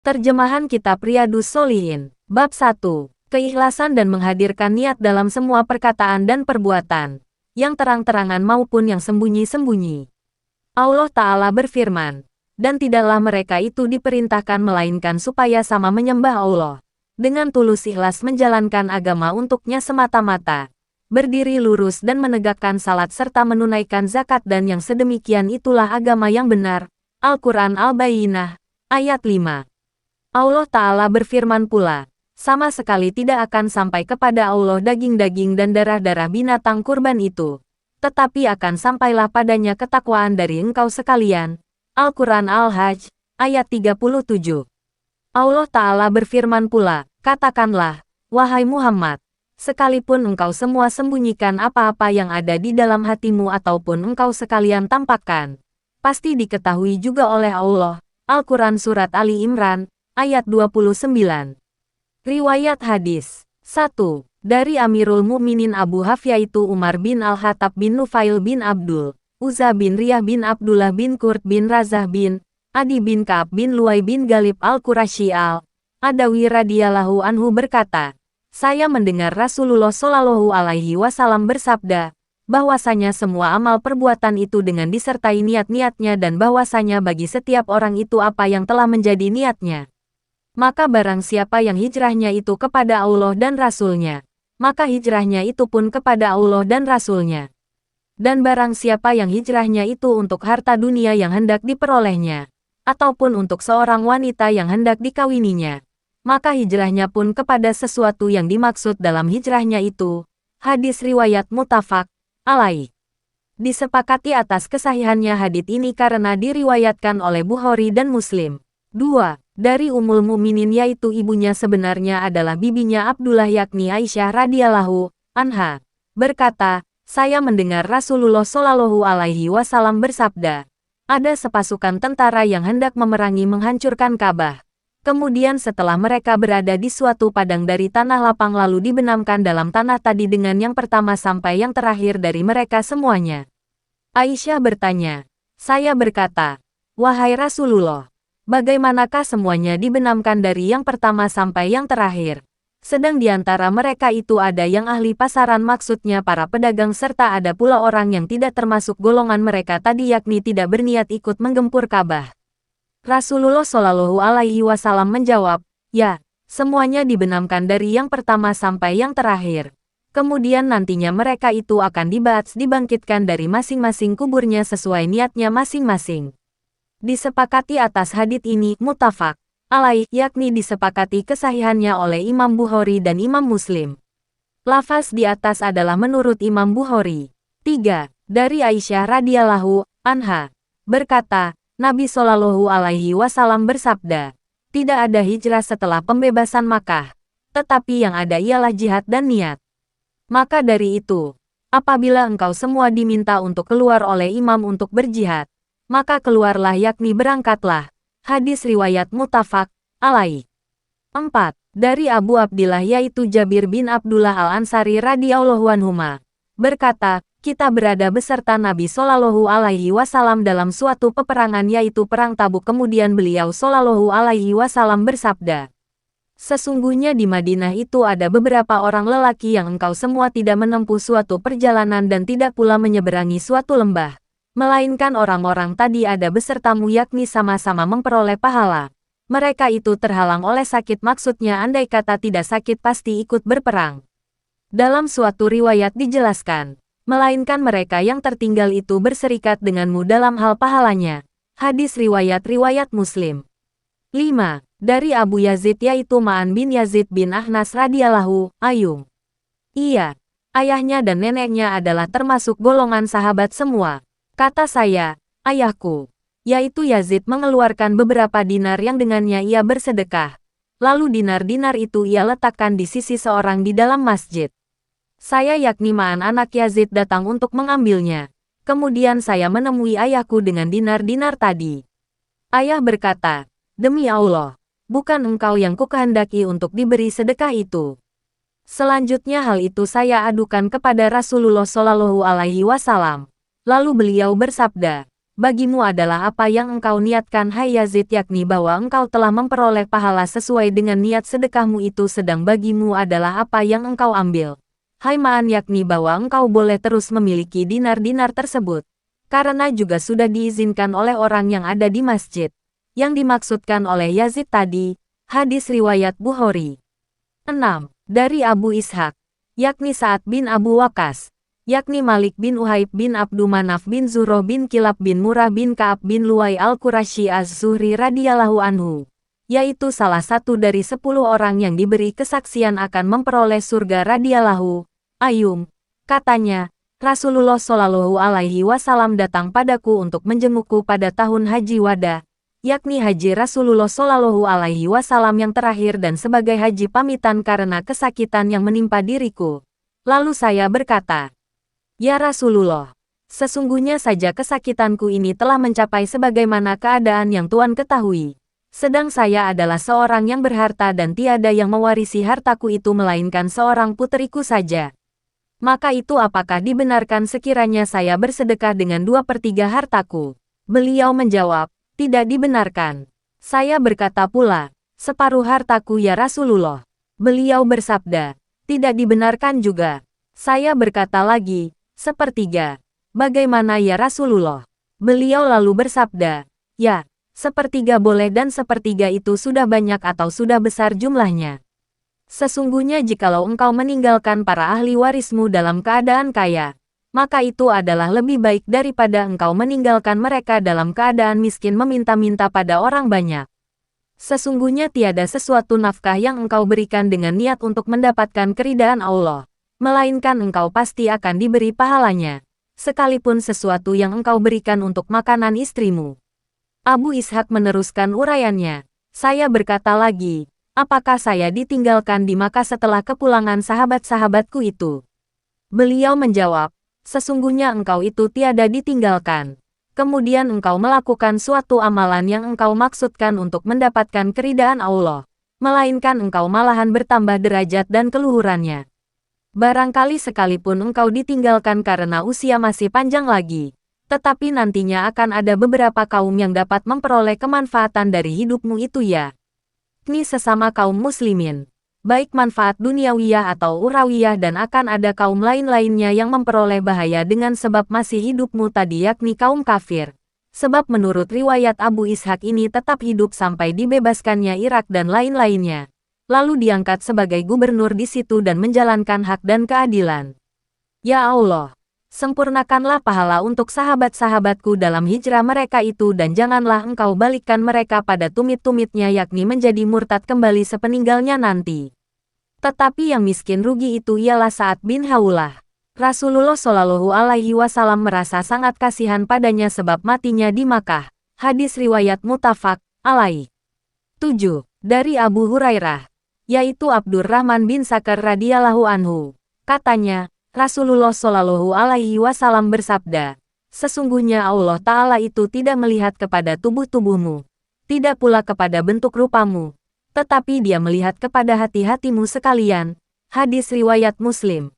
Terjemahan Kitab Riyadhus Sholihin, Bab 1. Keikhlasan dan menghadirkan niat dalam semua perkataan dan perbuatan, yang terang-terangan maupun yang sembunyi-sembunyi. Allah Ta'ala berfirman, dan tidaklah mereka itu diperintahkan melainkan supaya sama menyembah Allah, dengan tulus ikhlas menjalankan agama untuknya semata-mata, berdiri lurus dan menegakkan salat serta menunaikan zakat, dan yang sedemikian itulah agama yang benar. Al-Quran Al-Bayyinah, ayat 5. Allah Ta'ala berfirman pula, sama sekali tidak akan sampai kepada Allah daging-daging dan darah-darah binatang kurban itu, tetapi akan sampailah padanya ketakwaan dari engkau sekalian. Al-Quran Al-Hajj, ayat 37. Allah Ta'ala berfirman pula, katakanlah, wahai Muhammad, sekalipun engkau semua sembunyikan apa-apa yang ada di dalam hatimu ataupun engkau sekalian tampakkan, pasti diketahui juga oleh Allah. Al-Quran Surat Ali Imran, ayat 29. Riwayat hadis 1. Dari Amirul Mukminin Abu Hafs yaitu Umar bin Al-Khattab bin Nufail bin Abdul Uzza bin Riyah bin Abdullah bin Qurt bin Razah bin Adi bin Ka'ab bin Luay bin Galib Al-Qurasyi Al-Adawi radhiyallahu anhu berkata, saya mendengar Rasulullah Shallallahu alaihi wasallam bersabda, bahwasanya semua amal perbuatan itu dengan disertai niat-niatnya dan bahwasanya bagi setiap orang itu apa yang telah menjadi niatnya. Maka barang siapa yang hijrahnya itu kepada Allah dan Rasul-Nya, maka hijrahnya itu pun kepada Allah dan Rasul-Nya. Dan barang siapa yang hijrahnya itu untuk harta dunia yang hendak diperolehnya, ataupun untuk seorang wanita yang hendak dikawininya, maka hijrahnya pun kepada sesuatu yang dimaksud dalam hijrahnya itu. Hadis riwayat muttafaq alaih. Disepakati atas kesahihannya hadits ini karena diriwayatkan oleh Bukhari dan Muslim. 2. Dari Ummul Mukminin yaitu ibunya sebenarnya adalah bibinya Abdullah yakni Aisyah radhiyallahu anha, berkata, saya mendengar Rasulullah Shallallahu alaihi wasallam bersabda, ada sepasukan tentara yang hendak memerangi menghancurkan Ka'bah. Kemudian setelah mereka berada di suatu padang dari tanah lapang lalu dibenamkan dalam tanah tadi dengan yang pertama sampai yang terakhir dari mereka semuanya. Aisyah bertanya, saya berkata, wahai Rasulullah, bagaimanakah semuanya dibenamkan dari yang pertama sampai yang terakhir? Sedang di antara mereka itu ada yang ahli pasaran, maksudnya para pedagang, serta ada pula orang yang tidak termasuk golongan mereka tadi yakni tidak berniat ikut menggempur Ka'bah. Rasulullah Shallallahu alaihi wasallam menjawab, ya, semuanya dibenamkan dari yang pertama sampai yang terakhir. Kemudian nantinya mereka itu akan dibangkitkan dari masing-masing kuburnya sesuai niatnya masing-masing. Disepakati atas hadits ini muttafaq alaih, yakni disepakati kesahihannya oleh Imam Bukhari dan Imam Muslim. Lafaz di atas adalah menurut Imam Bukhari. 3. Dari Aisyah radhiyallahu anha berkata, Nabi Shallallahu alaihi wasallam bersabda, tidak ada hijrah setelah pembebasan Makkah, tetapi yang ada ialah jihad dan niat. Maka dari itu, apabila engkau semua diminta untuk keluar oleh imam untuk berjihad, maka keluarlah yakni berangkatlah. Hadis riwayat muttafaq alaih. 4. Dari Abu Abdillah yaitu Jabir bin Abdullah Al-Ansari radhiyallahu anhuma berkata, kita berada beserta Nabi Shallallahu alaihi wasallam dalam suatu peperangan yaitu perang Tabuk. Kemudian beliau Shallallahu alaihi wasallam bersabda, sesungguhnya di Madinah itu ada beberapa orang lelaki yang engkau semua tidak menempuh suatu perjalanan dan tidak pula menyeberangi suatu lembah, melainkan orang-orang tadi ada besertamu yakni sama-sama memperoleh pahala. Mereka itu terhalang oleh sakit, maksudnya andai kata tidak sakit pasti ikut berperang. Dalam suatu riwayat dijelaskan, melainkan mereka yang tertinggal itu berserikat denganmu dalam hal pahalanya. Hadis riwayat Muslim. 5. Dari Abu Yazid yaitu Ma'an bin Yazid bin Ahnas radhiyallahu anhu. Iya, ayahnya dan neneknya adalah termasuk golongan sahabat semua. Kata saya, ayahku, yaitu Yazid mengeluarkan beberapa dinar yang dengannya ia bersedekah. Lalu dinar-dinar itu ia letakkan di sisi seorang di dalam masjid. Saya yakni Ma'an anak Yazid datang untuk mengambilnya. Kemudian saya menemui ayahku dengan dinar-dinar tadi. Ayah berkata, demi Allah, bukan engkau yang kukehendaki untuk diberi sedekah itu. Selanjutnya hal itu saya adukan kepada Rasulullah Shallallahu alaihi wasallam. Lalu beliau bersabda, bagimu adalah apa yang engkau niatkan hai Yazid, yakni bahwa engkau telah memperoleh pahala sesuai dengan niat sedekahmu itu, sedang bagimu adalah apa yang engkau ambil hai Ma'an, yakni bahwa engkau boleh terus memiliki dinar-dinar tersebut. Karena juga sudah diizinkan oleh orang yang ada di masjid. Yang dimaksudkan oleh Yazid tadi, hadis riwayat Bukhari. 6. Dari Abu Ishaq, yakni Sa'ad bin Abu Waqqas, yakni Malik bin Uhaib bin Abdu Manaf bin Zuhroh bin Kilab bin Murrah bin Ka'ab bin Luwai al-Qurashi az-Zuhri radhiyallahu anhu, yaitu salah satu dari 10 orang yang diberi kesaksian akan memperoleh surga radhiyallahu Ayum, katanya, Rasulullah Shallallahu Alaihi Wasallam datang padaku untuk menjengukku pada tahun Haji Wada, yakni Haji Rasulullah Shallallahu Alaihi Wasallam yang terakhir dan sebagai haji pamitan karena kesakitan yang menimpa diriku. Lalu saya berkata, "Ya Rasulullah, sesungguhnya saja kesakitanku ini telah mencapai sebagaimana keadaan yang Tuhan ketahui. Sedang saya adalah seorang yang berharta dan tiada yang mewarisi hartaku itu melainkan seorang puteriku saja. Maka itu apakah dibenarkan sekiranya saya bersedekah dengan 2/3 hartaku?" Beliau menjawab, "Tidak dibenarkan." Saya berkata pula, "Separuh hartaku ya Rasulullah." Beliau bersabda, "Tidak dibenarkan juga." Saya berkata lagi, "Sepertiga." "Bagaimana ya Rasulullah?" Beliau lalu bersabda, "Ya, sepertiga boleh dan sepertiga itu sudah banyak atau sudah besar jumlahnya. Sesungguhnya jikalau engkau meninggalkan para ahli warismu dalam keadaan kaya, maka itu adalah lebih baik daripada engkau meninggalkan mereka dalam keadaan miskin meminta-minta pada orang banyak. Sesungguhnya tiada sesuatu nafkah yang engkau berikan dengan niat untuk mendapatkan keridaan Allah, melainkan engkau pasti akan diberi pahalanya, sekalipun sesuatu yang engkau berikan untuk makanan istrimu." Abu Ishaq meneruskan uraiannya. Saya berkata lagi, "Apakah saya ditinggalkan di Makkah setelah kepulangan sahabat-sahabatku itu?" Beliau menjawab, "Sesungguhnya engkau itu tiada ditinggalkan. Kemudian engkau melakukan suatu amalan yang engkau maksudkan untuk mendapatkan keridaan Allah, melainkan engkau malahan bertambah derajat dan keluhurannya. Barangkali sekalipun engkau ditinggalkan karena usia masih panjang lagi, tetapi nantinya akan ada beberapa kaum yang dapat memperoleh kemanfaatan dari hidupmu itu ya. Ini sesama kaum muslimin, baik manfaat duniawiyah atau urawiyah, dan akan ada kaum lain-lainnya yang memperoleh bahaya dengan sebab masih hidupmu tadi, yakni kaum kafir. Sebab menurut riwayat Abu Ishaq ini tetap hidup sampai dibebaskannya Irak dan lain-lainnya. Lalu diangkat sebagai gubernur di situ dan menjalankan hak dan keadilan. Ya Allah, sempurnakanlah pahala untuk sahabat-sahabatku dalam hijrah mereka itu, dan janganlah engkau balikkan mereka pada tumit-tumitnya, yakni menjadi murtad kembali sepeninggalnya nanti." Tetapi yang miskin rugi itu ialah Sa'ad bin Haulah. Rasulullah Shallallahu Alaihi Wasallam merasa sangat kasihan padanya sebab matinya di Makkah. Hadis riwayat muttafaq alaih. 7. Dari Abu Hurairah, yaitu Abdurrahman bin Sakar radhiyallahu anhu. Katanya, Rasulullah Shallallahu Alaihi Wasallam bersabda, "Sesungguhnya Allah Ta'ala itu tidak melihat kepada tubuh-tubuhmu, tidak pula kepada bentuk rupamu, tetapi Dia melihat kepada hati-hatimu sekalian." Hadis riwayat Muslim.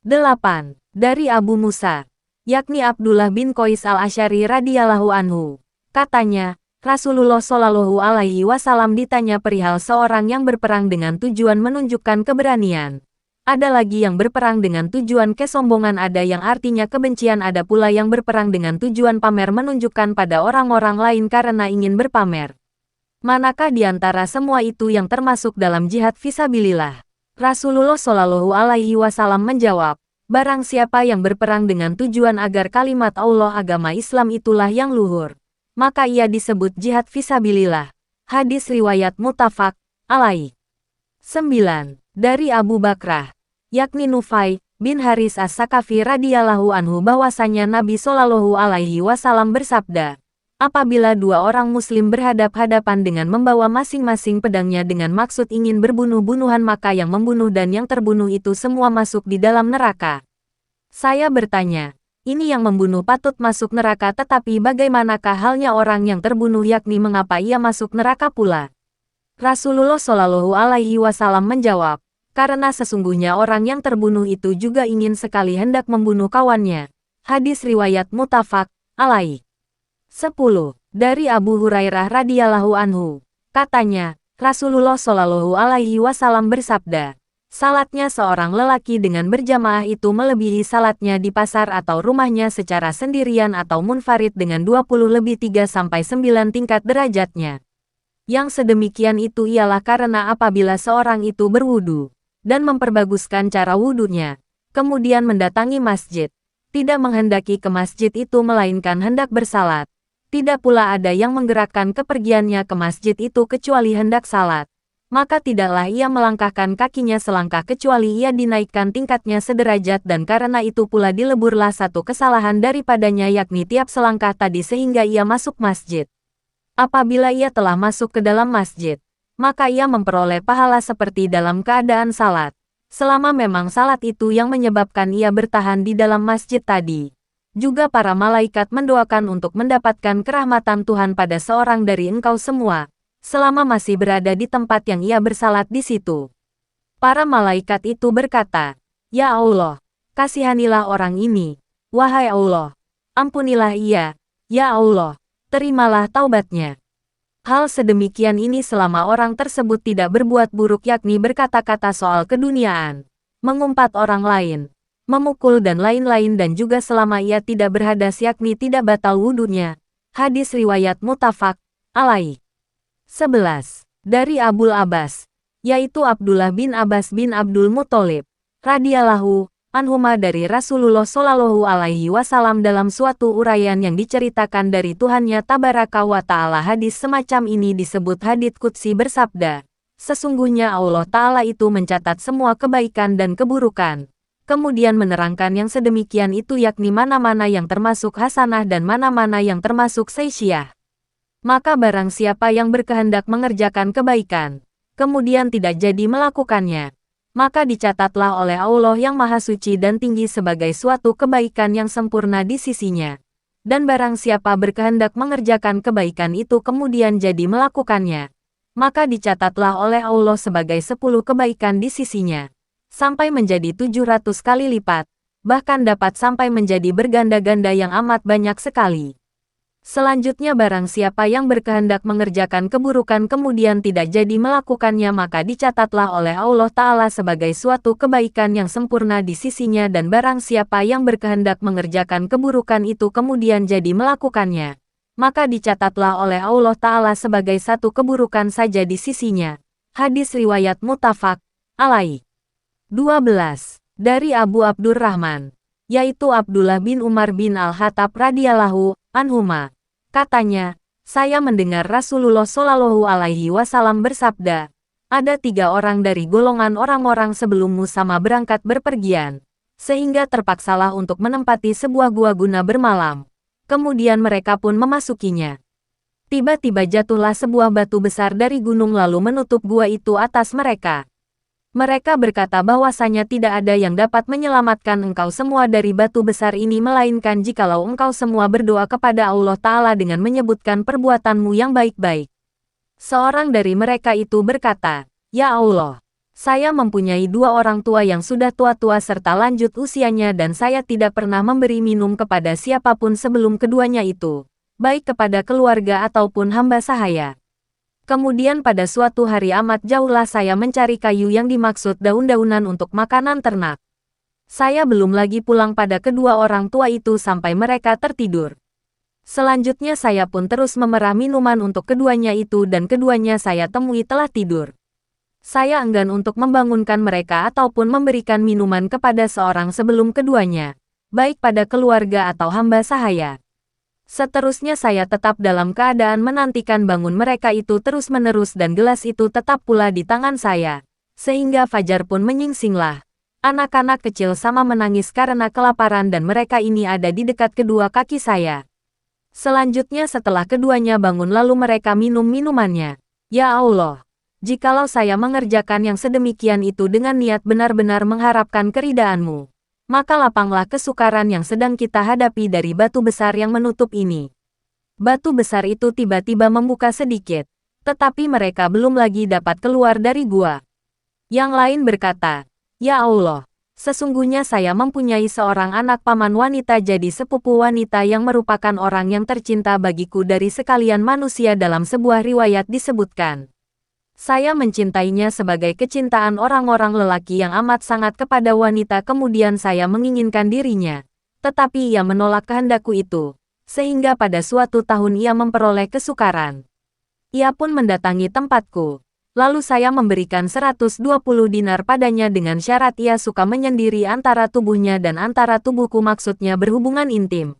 8. Dari Abu Musa, yakni Abdullah bin Qais al-Asy'ari radhiyallahu anhu. Katanya, Rasulullah Shallallahu Alaihi Wasallam ditanya perihal seorang yang berperang dengan tujuan menunjukkan keberanian. Ada lagi yang berperang dengan tujuan kesombongan, ada yang artinya kebencian, ada pula yang berperang dengan tujuan pamer menunjukkan pada orang-orang lain karena ingin berpamer. Manakah di antara semua itu yang termasuk dalam jihad fisabilillah? Rasulullah Shallallahu Alaihi Wasallam menjawab, barang siapa yang berperang dengan tujuan agar kalimat Allah, agama Islam itulah yang luhur, maka ia disebut jihad fisabilillah. Hadis riwayat muttafaq alaih. 9. Dari Abu Bakrah, yakni Nufai bin Haris as-Sakafi radhiyallahu anhu, bahwasanya Nabi Shallallahu Alaihi Wasallam bersabda, apabila dua orang muslim berhadap-hadapan dengan membawa masing-masing pedangnya dengan maksud ingin berbunuh-bunuhan, maka yang membunuh dan yang terbunuh itu semua masuk di dalam neraka. Saya bertanya, ini yang membunuh patut masuk neraka, tetapi bagaimanakah halnya orang yang terbunuh, yakni mengapa ia masuk neraka pula? Rasulullah Shallallahu Alaihi Wasallam menjawab, karena sesungguhnya orang yang terbunuh itu juga ingin sekali hendak membunuh kawannya. Hadis riwayat muttafaq alaih. 10. Dari Abu Hurairah radhiyallahu anhu. Katanya, Rasulullah Shallallahu alaihi wasallam bersabda, salatnya seorang lelaki dengan berjamaah itu melebihi salatnya di pasar atau rumahnya secara sendirian atau munfarid dengan 20-3-9 tingkat derajatnya. Yang sedemikian itu ialah karena apabila seorang itu berwudu dan memperbaguskan cara wudunya, kemudian mendatangi masjid, tidak menghendaki ke masjid itu melainkan hendak bersalat. Tidak pula ada yang menggerakkan kepergiannya ke masjid itu kecuali hendak salat. Maka tidaklah ia melangkahkan kakinya selangkah kecuali ia dinaikkan tingkatnya sederajat dan karena itu pula dileburlah satu kesalahan daripadanya yakni tiap selangkah tadi sehingga ia masuk masjid. Apabila ia telah masuk ke dalam masjid, maka ia memperoleh pahala seperti dalam keadaan salat. Selama memang salat itu yang menyebabkan ia bertahan di dalam masjid tadi. Juga para malaikat mendoakan untuk mendapatkan kerahmatan Tuhan pada seorang dari engkau semua, selama masih berada di tempat yang ia bersalat di situ. Para malaikat itu berkata, Ya Allah, kasihanilah orang ini. Wahai Allah, ampunilah ia. Ya Allah, terimalah taubatnya. Hal sedemikian ini selama orang tersebut tidak berbuat buruk yakni berkata-kata soal keduniaan, mengumpat orang lain, memukul dan lain-lain dan juga selama ia tidak berhadas yakni tidak batal wudunya. Hadis riwayat muttafaq alaih. 11. Dari Abul Abbas, yaitu Abdullah bin Abbas bin Abdul Muthalib, radhiyallahu anhuma dari Rasulullah Shallallahu alaihi wasallam dalam suatu uraian yang diceritakan dari Tuhannya Tabaraka wa Ta'ala. Hadis semacam ini disebut hadits qudsi bersabda, sesungguhnya Allah Ta'ala itu mencatat semua kebaikan dan keburukan. Kemudian menerangkan yang sedemikian itu yakni mana-mana yang termasuk hasanah dan mana-mana yang termasuk sayyi'ah. Maka barang siapa yang berkehendak mengerjakan kebaikan, kemudian tidak jadi melakukannya, maka dicatatlah oleh Allah yang Maha Suci dan Tinggi sebagai suatu kebaikan yang sempurna di sisinya. Dan barang siapa berkehendak mengerjakan kebaikan itu kemudian jadi melakukannya, maka dicatatlah oleh Allah sebagai 10 kebaikan di sisinya. Sampai menjadi 700 kali lipat, bahkan dapat sampai menjadi berganda-ganda yang amat banyak sekali. Selanjutnya barang siapa yang berkehendak mengerjakan keburukan kemudian tidak jadi melakukannya maka dicatatlah oleh Allah Ta'ala sebagai suatu kebaikan yang sempurna di sisinya dan barang siapa yang berkehendak mengerjakan keburukan itu kemudian jadi melakukannya, maka dicatatlah oleh Allah Ta'ala sebagai satu keburukan saja di sisinya. Hadis riwayat muttafaq alaih. 12. Dari Abu Abdurrahman, yaitu Abdullah bin Umar bin Al-Khattab radhiyallahu anhuma. Katanya, saya mendengar Rasulullah Shallallahu alaihi wasallam bersabda, ada 3 orang dari golongan orang-orang sebelummu sama berangkat berpergian, sehingga terpaksalah untuk menempati sebuah gua guna bermalam. Kemudian mereka pun memasukinya. Tiba-tiba jatuhlah sebuah batu besar dari gunung lalu menutup gua itu atas mereka. Mereka berkata bahwasanya tidak ada yang dapat menyelamatkan engkau semua dari batu besar ini melainkan jikalau engkau semua berdoa kepada Allah Ta'ala dengan menyebutkan perbuatanmu yang baik-baik. Seorang dari mereka itu berkata, Ya Allah, saya mempunyai 2 orang tua yang sudah tua-tua serta lanjut usianya dan saya tidak pernah memberi minum kepada siapapun sebelum keduanya itu, baik kepada keluarga ataupun hamba sahaya. Kemudian pada suatu hari amat jauhlah saya mencari kayu yang dimaksud daun-daunan untuk makanan ternak. Saya belum lagi pulang pada kedua orang tua itu sampai mereka tertidur. Selanjutnya saya pun terus memerah minuman untuk keduanya itu dan keduanya saya temui telah tidur. Saya enggan untuk membangunkan mereka ataupun memberikan minuman kepada seorang sebelum keduanya, baik pada keluarga atau hamba sahaya. Seterusnya saya tetap dalam keadaan menantikan bangun mereka itu terus-menerus dan gelas itu tetap pula di tangan saya. Sehingga fajar pun menyingsinglah. Anak-anak kecil sama menangis karena kelaparan dan mereka ini ada di dekat kedua kaki saya. Selanjutnya setelah keduanya bangun lalu mereka minum minumannya. Ya Allah, jikalau saya mengerjakan yang sedemikian itu dengan niat benar-benar mengharapkan keridaan-Mu, maka lapanglah kesukaran yang sedang kita hadapi dari batu besar yang menutup ini. Batu besar itu tiba-tiba membuka sedikit, tetapi mereka belum lagi dapat keluar dari gua. Yang lain berkata, Ya Allah, Sesungguhnya saya mempunyai seorang anak paman wanita jadi sepupu wanita yang merupakan orang yang tercinta bagiku dari sekalian manusia dalam sebuah riwayat disebutkan. Saya mencintainya sebagai kecintaan orang-orang lelaki yang amat sangat kepada wanita kemudian saya menginginkan dirinya. Tetapi ia menolak kehendakku itu. Sehingga pada suatu tahun ia memperoleh kesukaran. Ia pun mendatangi tempatku. Lalu saya memberikan 120 dinar padanya dengan syarat ia suka menyendiri antara tubuhnya dan antara tubuhku maksudnya berhubungan intim.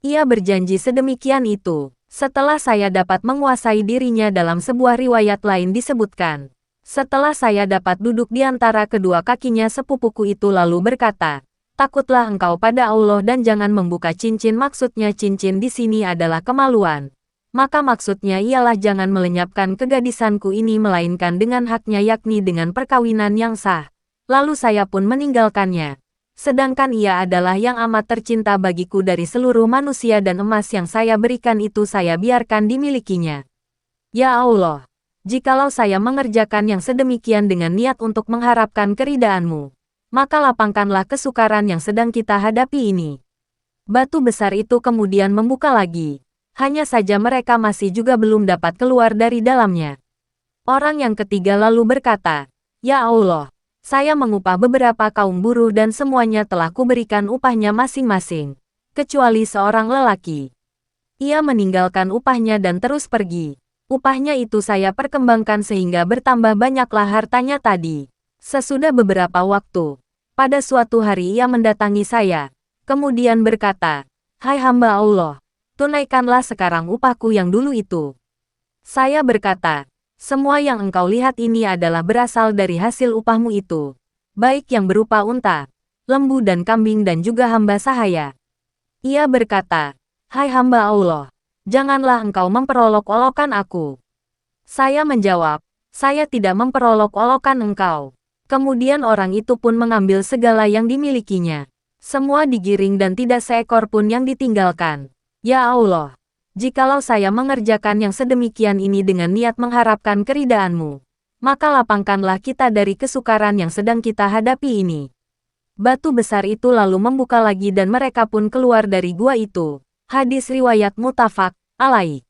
Ia berjanji sedemikian itu. Setelah saya dapat menguasai dirinya dalam sebuah riwayat lain disebutkan. Setelah saya dapat duduk di antara kedua kakinya sepupuku itu lalu berkata, takutlah engkau pada Allah dan jangan membuka cincin maksudnya cincin di sini adalah kemaluan. Maka maksudnya ialah jangan melenyapkan kegadisanku ini melainkan dengan haknya yakni dengan perkawinan yang sah. Lalu saya pun meninggalkannya. Sedangkan ia adalah yang amat tercinta bagiku dari seluruh manusia dan emas yang saya berikan itu saya biarkan dimilikinya. Ya Allah, jikalau saya mengerjakan yang sedemikian dengan niat untuk mengharapkan keridaan-Mu, maka lapangkanlah kesukaran yang sedang kita hadapi ini. Batu besar itu kemudian membuka lagi. Hanya saja mereka masih juga belum dapat keluar dari dalamnya. Orang yang ketiga lalu berkata, Ya Allah, saya mengupah beberapa kaum buruh dan semuanya telah kuberikan upahnya masing-masing, kecuali seorang lelaki. Ia meninggalkan upahnya dan terus pergi. Upahnya itu saya perkembangkan sehingga bertambah banyaklah hartanya tadi. Sesudah beberapa waktu, pada suatu hari ia mendatangi saya, kemudian berkata, Hai hamba Allah, tunaikanlah sekarang upahku yang dulu itu. Saya berkata, semua yang engkau lihat ini adalah berasal dari hasil upahmu itu. Baik yang berupa unta, lembu dan kambing dan juga hamba sahaya. Ia berkata, Hai hamba Allah, janganlah engkau memperolok-olokkan aku. Saya menjawab, saya tidak memperolok-olokkan engkau. Kemudian orang itu pun mengambil segala yang dimilikinya. Semua digiring dan tidak seekor pun yang ditinggalkan. Ya Allah, jikalau saya mengerjakan yang sedemikian ini dengan niat mengharapkan keridaan-Mu, maka lapangkanlah kita dari kesukaran yang sedang kita hadapi ini. Batu besar itu lalu membuka lagi dan mereka pun keluar dari gua itu. Hadis riwayat muttafaq alaih.